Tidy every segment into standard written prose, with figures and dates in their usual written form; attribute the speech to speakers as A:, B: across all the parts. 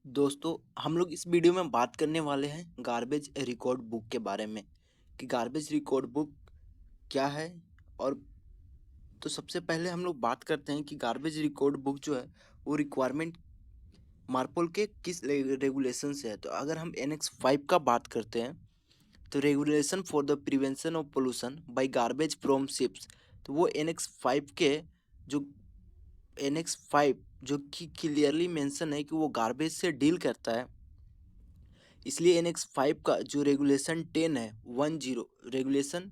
A: दोस्तों, हम लोग इस वीडियो में बात करने वाले हैं गार्बेज रिकॉर्ड बुक के बारे में कि गार्बेज रिकॉर्ड बुक क्या है। और तो सबसे पहले हम लोग बात करते हैं कि गार्बेज रिकॉर्ड बुक जो है वो रिक्वायरमेंट मार्पोल के किस रेगुलेशन से है। तो अगर हम एनेक्स 5 का बात करते हैं तो regulation for the prevention of pollution by garbage from ships, तो वो एनेक्स 5 के जो एनेक्स 5 जो कि क्लियरली मेंशन है कि वो गार्बेज से डील करता है। इसलिए एनएक्स 5 का जो रेगुलेशन 10 है 10 रेगुलेशन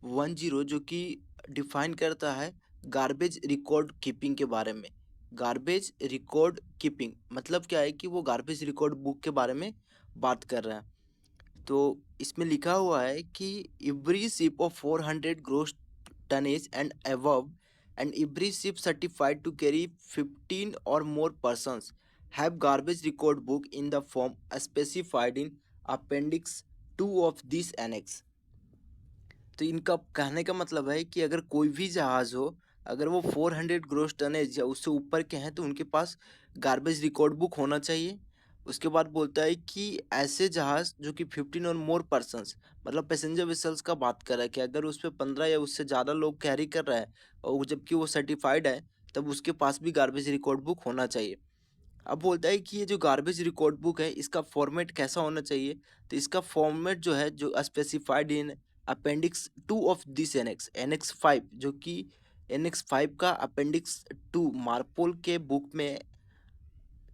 A: 10 जो कि डिफाइन करता है गार्बेज रिकॉर्ड कीपिंग के बारे में। गार्बेज रिकॉर्ड कीपिंग मतलब क्या है कि वो गार्बेज रिकॉर्ड बुक के बारे में बात कर रहा है। तो इसमें लिखा हुआ है कि every ship of 400 gross tonnage and above and every ship certified to carry 15 और मोर persons have garbage record book in the form specified in appendix 2 of this annex। तो इनका कहने का मतलब है कि अगर कोई भी जहाज़ हो, अगर वो 400 ग्रोस टनेज या उससे ऊपर के हैं तो उनके पास गार्बेज रिकॉर्ड बुक होना चाहिए। उसके बाद बोलता है कि ऐसे जहाज़ जो कि 15 और मोर पर्सन्स मतलब पैसेंजर वेसल्स का बात कर रहा है कि अगर उस पे 15 या उससे ज़्यादा लोग कैरी कर रहा है और जबकि वो सर्टिफाइड है, तब उसके पास भी गार्बेज रिकॉर्ड बुक होना चाहिए। अब बोलता है कि ये जो गार्बेज रिकॉर्ड बुक है इसका फॉर्मेट कैसा होना चाहिए। तो इसका फॉर्मेट जो है जो specified in appendix 2 of this annex annex 5 जो कि एनेक्स 5 का अपेंडिक्स 2 मार्पोल के बुक में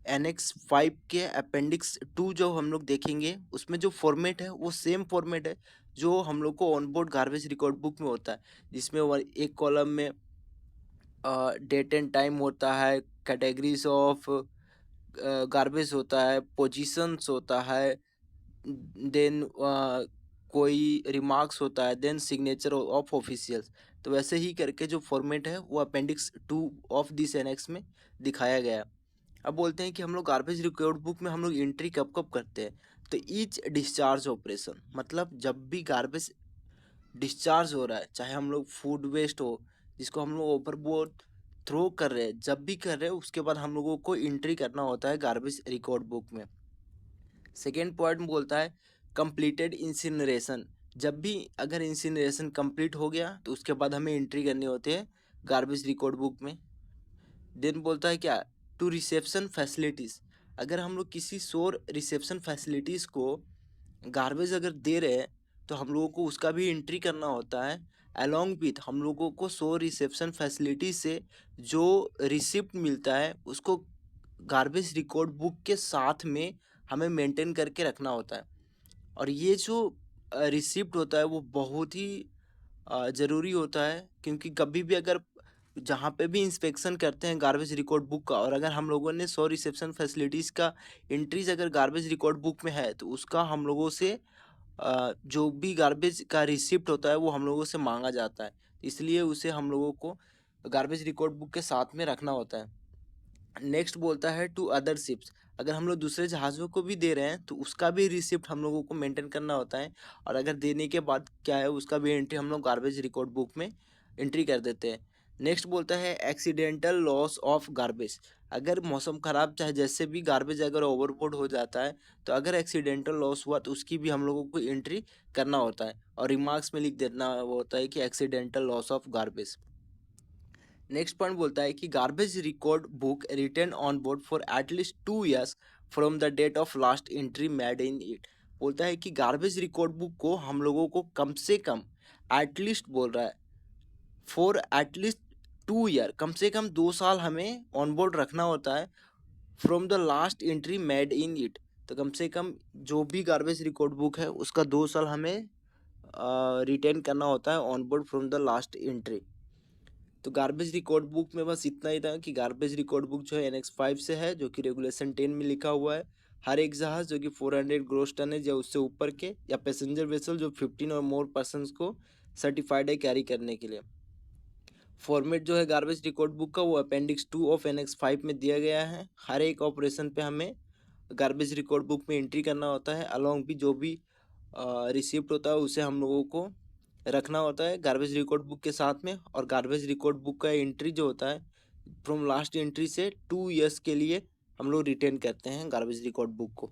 A: एनेक्स 5 के अपेंडिक्स 2 जो हम लोग देखेंगे उसमें जो फॉर्मेट है वो सेम फॉर्मेट है जो हम लोग को ऑनबोर्ड गार्बेज रिकॉर्ड बुक में होता है, जिसमें एक कॉलम में डेट एंड टाइम होता है, कैटेगरीज ऑफ गार्बेज होता है, पोजीशंस होता है, देन कोई रिमार्क्स होता है, देन सिग्नेचर ऑफ ऑफिशियल्स। तो वैसे ही करके जो फॉर्मेट है वो अपेंडिक्स 2 ऑफ दिस एनेक्स में दिखाया गया है। अब बोलते हैं कि हम लोग गार्बेज रिकॉर्ड बुक में हम लोग एंट्री कब कब करते हैं। तो ईच डिस्चार्ज ऑपरेशन मतलब जब भी गार्बेज डिस्चार्ज हो रहा है, चाहे हम लोग फूड वेस्ट हो जिसको हम लोग ओवरबोर्ड थ्रो कर रहे हैं, जब भी कर रहे हैं उसके बाद हम लोगों को एंट्री करना होता है गार्बेज रिकॉर्ड बुक में। सेकेंड पॉइंट बोलता है कंप्लीटेड इंसिनरेशन, जब भी अगर इंसिनरेशन कंप्लीट हो गया तो उसके बाद हमें एंट्री करनी होती है गार्बेज रिकॉर्ड बुक में। देन बोलता है क्या, टू रिसेप्शन फैसिलिटीज़, अगर हम लोग किसी शोर रिसेप्शन फैसिलिटीज़ को गार्बेज अगर दे रहे हैं तो हम लोगों को उसका भी एंट्री करना होता है। अलोंग विथ हम लोगों को शोर रिसेप्शन फैसिलिटी से जो रिसिप्ट मिलता है उसको गार्बेज रिकॉर्ड बुक के साथ में हमें मेंटेन करके रखना होता है। और ये जो रिसिप्ट होता है वो बहुत ही ज़रूरी होता है, क्योंकि कभी भी अगर जहाँ पे भी इंस्पेक्शन करते हैं गार्बेज रिकॉर्ड बुक का और अगर हम लोगों ने 100 रिसेप्शन फैसिलिटीज़ का एंट्रीज अगर गार्बेज रिकॉर्ड बुक में है तो उसका हम लोगों से जो भी गार्बेज का रिसिप्ट होता है वो हम लोगों से मांगा जाता है, इसलिए उसे हम लोगों को गार्बेज रिकॉर्ड बुक के साथ में रखना होता है। नेक्स्ट बोलता है टू अदर शिप्स, अगर हम लोग दूसरे जहाज़ों को भी दे रहे हैं तो उसका भी रिसिप्ट हम लोगों को मेंटेन करना होता है। और अगर देने के बाद क्या है उसका भी एंट्री हम लोग गार्बेज रिकॉर्ड बुक में एंट्री कर देते हैं। नेक्स्ट बोलता है एक्सीडेंटल लॉस ऑफ गार्बेज, अगर मौसम ख़राब चाहे जैसे भी गार्बेज अगर ओवरलोड हो जाता है तो अगर एक्सीडेंटल लॉस हुआ तो उसकी भी हम लोगों को एंट्री करना होता है और रिमार्क्स में लिख देना होता है कि accidental loss of garbage. Next point बोलता है कि garbage record book retained on board for at least 2 years from the date of last entry made in it, बोलता है कि गार्बेज रिकॉर्ड बुक को हम लोगों को कम से कम एटलीस्ट बोल रहा है फॉर एटलीस्ट 2 year कम से कम 2 साल हमें ऑन बोर्ड रखना होता है from the last entry made in it. तो कम से कम जो भी गार्बेज रिकॉर्ड बुक है उसका 2 साल हमें रिटेन करना होता है on board from the last entry. तो गार्बेज रिकॉर्ड बुक में बस इतना ही था कि गार्बेज रिकॉर्ड बुक जो है एनएक्स 5 से है जो कि रेगुलेशन 10 में लिखा हुआ है। हर एक जहाज जो कि 400 ग्रोस टनेज या उससे ऊपर के या पैसेंजर वेसल जो 15 और मोर पर्सन्स को सर्टिफाइड है कैरी करने के लिए। फॉर्मेट जो है गार्बेज रिकॉर्ड बुक का वो अपेंडिक्स 2 ऑफ एनएक्स 5 में दिया गया है। हर एक ऑपरेशन पे हमें गार्बेज रिकॉर्ड बुक में एंट्री करना होता है, अलॉन्ग भी जो भी रिसिप्ट होता है उसे हम लोगों को रखना होता है गार्बेज रिकॉर्ड बुक के साथ में। और गार्बेज रिकॉर्ड बुक का एंट्री जो होता है फ्रॉम लास्ट एंट्री से 2 years के लिए हम लोग रिटेन करते हैं गार्बेज रिकॉर्ड बुक को।